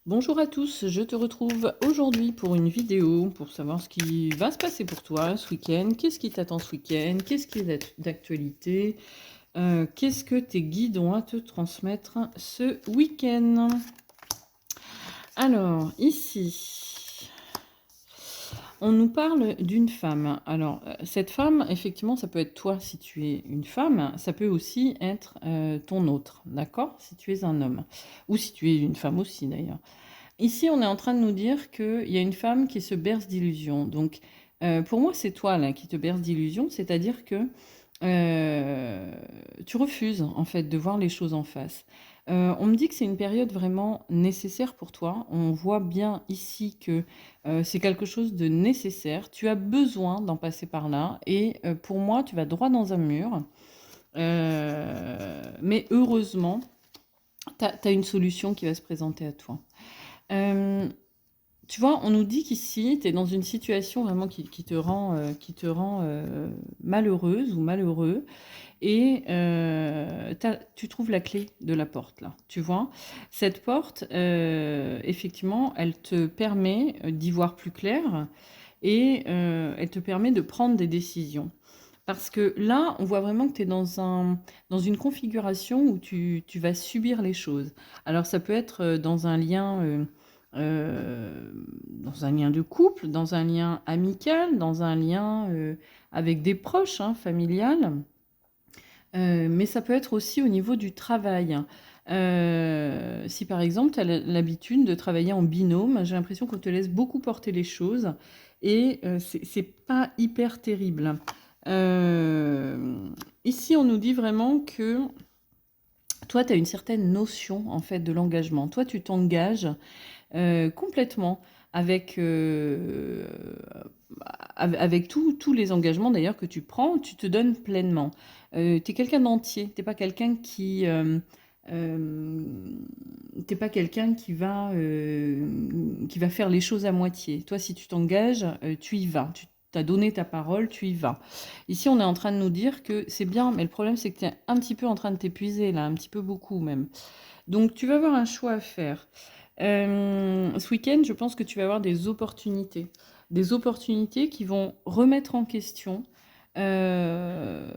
Bonjour à tous, je te retrouve aujourd'hui pour une vidéo pour savoir ce qui va se passer pour toi ce week-end. Qu'est-ce qui t'attend ce week-end? Qu'est-ce qui est d'actualité? Qu'est-ce que tes guides ont à te transmettre ce week-end? Alors, ici, on nous parle d'une femme. Alors, cette femme, effectivement, ça peut être toi si tu es une femme. Ça peut aussi être ton autre, d'accord? Si tu es un homme. Ou si tu es une femme aussi, d'ailleurs. Ici, on est en train de nous dire qu'il y a une femme qui se berce d'illusions. Donc, pour moi, c'est toi là qui te berce d'illusions, c'est-à-dire que euh, tu refuses en fait de voir les choses en face. On me dit que c'est une période vraiment nécessaire pour toi. On voit bien ici que c'est quelque chose de nécessaire. Tu as besoin d'en passer par là. Et pour moi, tu vas droit dans un mur. Mais heureusement, tu as une solution qui va se présenter à toi. Euh, Tu vois, on nous dit qu'ici, tu es dans une situation vraiment qui te rend malheureuse ou malheureux et tu trouves la clé de la porte là. Tu vois, cette porte, effectivement, elle te permet d'y voir plus clair et elle te permet de prendre des décisions. Parce que là, on voit vraiment que tu es dans une configuration où tu vas subir les choses. Alors, ça peut être dans un lien de couple, dans un lien amical, dans un lien avec des proches, hein, familial. Mais ça peut être aussi au niveau du travail. Si par exemple, tu as l'habitude de travailler en binôme, j'ai l'impression qu'on te laisse beaucoup porter les choses et c'est pas hyper terrible. Euh, Ici, on nous dit vraiment que toi, tu as une certaine notion en fait de l'engagement. Toi, tu t'engages complètement avec, avec tous les engagements d'ailleurs que tu prends, tu te donnes pleinement. Tu es quelqu'un d'entier, tu n'es pas quelqu'un euh, t'es pas quelqu'un qui va faire les choses à moitié. Toi, si tu t'engages, tu y vas. Tu as donné ta parole, tu y vas. Ici, on est en train de nous dire que c'est bien, mais le problème, c'est que tu es un petit peu en train de t'épuiser, là, un petit peu beaucoup même. Donc, tu vas avoir un choix à faire. Ce week-end, je pense que tu vas avoir des opportunités. Des opportunités qui vont remettre en question euh,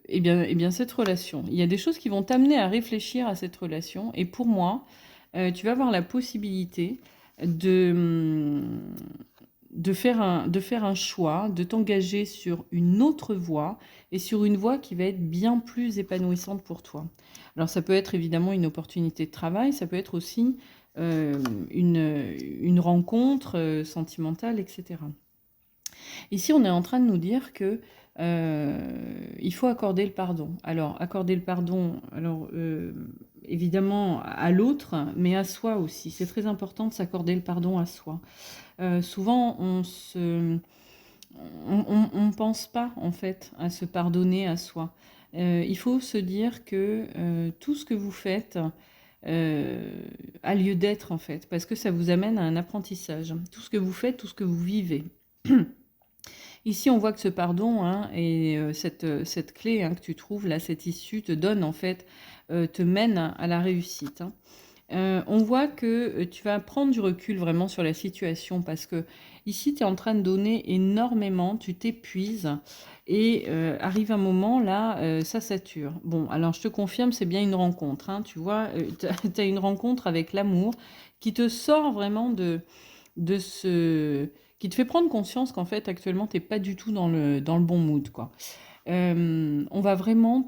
eh bien, cette relation. Il y a des choses qui vont t'amener à réfléchir à cette relation. Et pour moi, tu vas avoir la possibilité de, de faire un choix, de t'engager sur une autre voie et sur une voie qui va être bien plus épanouissante pour toi. Alors ça peut être évidemment une opportunité de travail, ça peut être aussi euh, une rencontre sentimentale, etc. Ici, on est en train de nous dire que il faut accorder le pardon. Alors, accorder le pardon, alors évidemment à l'autre, mais à soi aussi. C'est très important de s'accorder le pardon à soi. Souvent, on pense pas en fait à se pardonner à soi. Il faut se dire que tout ce que vous faites euh, a lieu d'être en fait, parce que ça vous amène à un apprentissage. Tout ce que vous faites, tout ce que vous vivez. Ici, on voit que ce pardon hein, et cette clé hein, que tu trouves là, cette issue, te donne en fait, te mène à la réussite. Hein. On voit que tu vas prendre du recul vraiment sur la situation parce que ici, tu es en train de donner énormément, tu t'épuises et arrive un moment là, ça sature. Bon, alors je te confirme, c'est bien une rencontre. Hein, tu vois, tu as une rencontre avec l'amour qui te sort vraiment de ce... qui te fait prendre conscience qu'en fait, actuellement, tu n'es pas du tout dans le bon mood, quoi. On va vraiment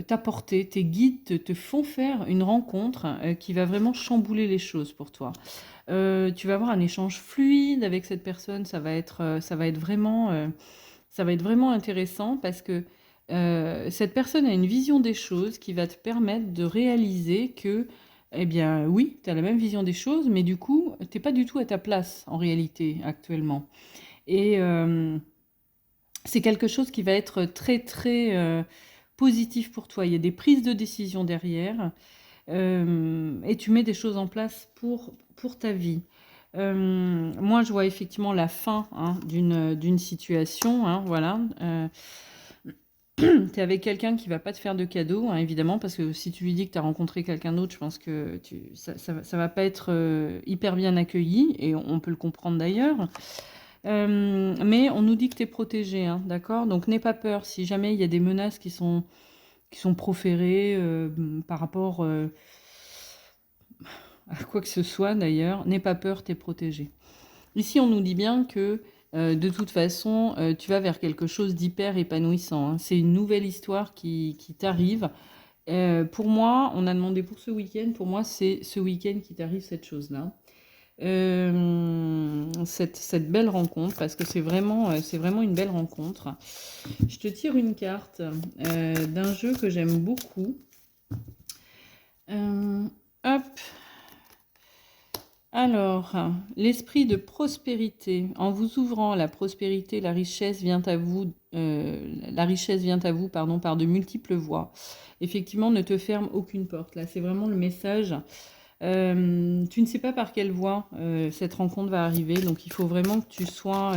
t'apporter, tes guides te font faire une rencontre qui va vraiment chambouler les choses pour toi. Tu vas avoir un échange fluide avec cette personne, ça va être vraiment intéressant parce que cette personne a une vision des choses qui va te permettre de réaliser que, eh bien, oui, tu as la même vision des choses, mais du coup, tu n'es pas du tout à ta place en réalité actuellement. Et c'est quelque chose qui va être très, très positif pour toi. Il y a des prises de décision derrière et tu mets des choses en place pour ta vie. Moi, je vois effectivement la fin hein, d'une situation, hein, voilà. Tu es avec quelqu'un qui va pas te faire de cadeau, hein, évidemment, parce que si tu lui dis que tu as rencontré quelqu'un d'autre, je pense que ça va pas être hyper bien accueilli, et on peut le comprendre d'ailleurs. Mais on nous dit que tu es protégé, hein, d'accord? Donc n'aie pas peur si jamais il y a des menaces qui sont proférées par rapport à quoi que ce soit d'ailleurs. N'aie pas peur, tu es protégé. Ici, on nous dit bien que de toute façon, tu vas vers quelque chose d'hyper épanouissant, hein. C'est une nouvelle histoire qui t'arrive. Pour moi, on a demandé pour ce week-end. Pour moi, c'est ce week-end qui t'arrive cette chose-là. Cette belle rencontre, parce que c'est vraiment une belle rencontre. Je te tire une carte d'un jeu que j'aime beaucoup. Hop. Alors, l'esprit de prospérité. En vous ouvrant, la prospérité, la richesse vient à vous, pardon, par de multiples voies. Effectivement, ne te ferme aucune porte. Là, c'est vraiment le message. Tu ne sais pas par quelle voie cette rencontre va arriver, donc il faut vraiment que tu sois,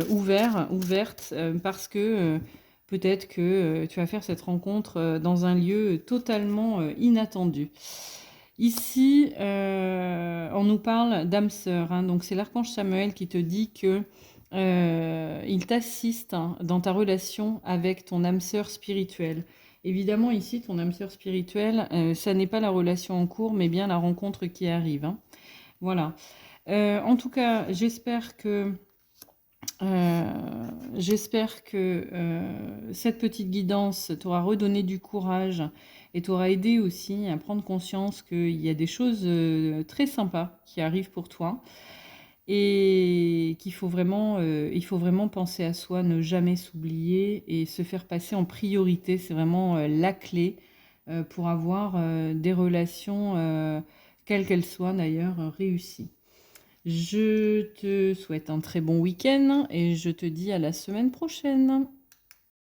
ouverte, parce que peut-être que tu vas faire cette rencontre dans un lieu totalement inattendu. Ici, on nous parle d'âme sœur, hein, donc c'est l'archange Samuel qui te dit que il t'assiste, hein, dans ta relation avec ton âme sœur spirituelle. Évidemment, ici, ton âme sœur spirituelle, ça n'est pas la relation en cours, mais bien la rencontre qui arrive, hein. Voilà. En tout cas, euh, j'espère que cette petite guidance t'aura redonné du courage et t'aura aidé aussi à prendre conscience qu'il y a des choses très sympas qui arrivent pour toi, et il faut vraiment penser à soi, ne jamais s'oublier et se faire passer en priorité. C'est vraiment la clé pour avoir des relations, quelles qu'elles soient d'ailleurs, réussies. Je te souhaite un très bon week-end et je te dis à la semaine prochaine.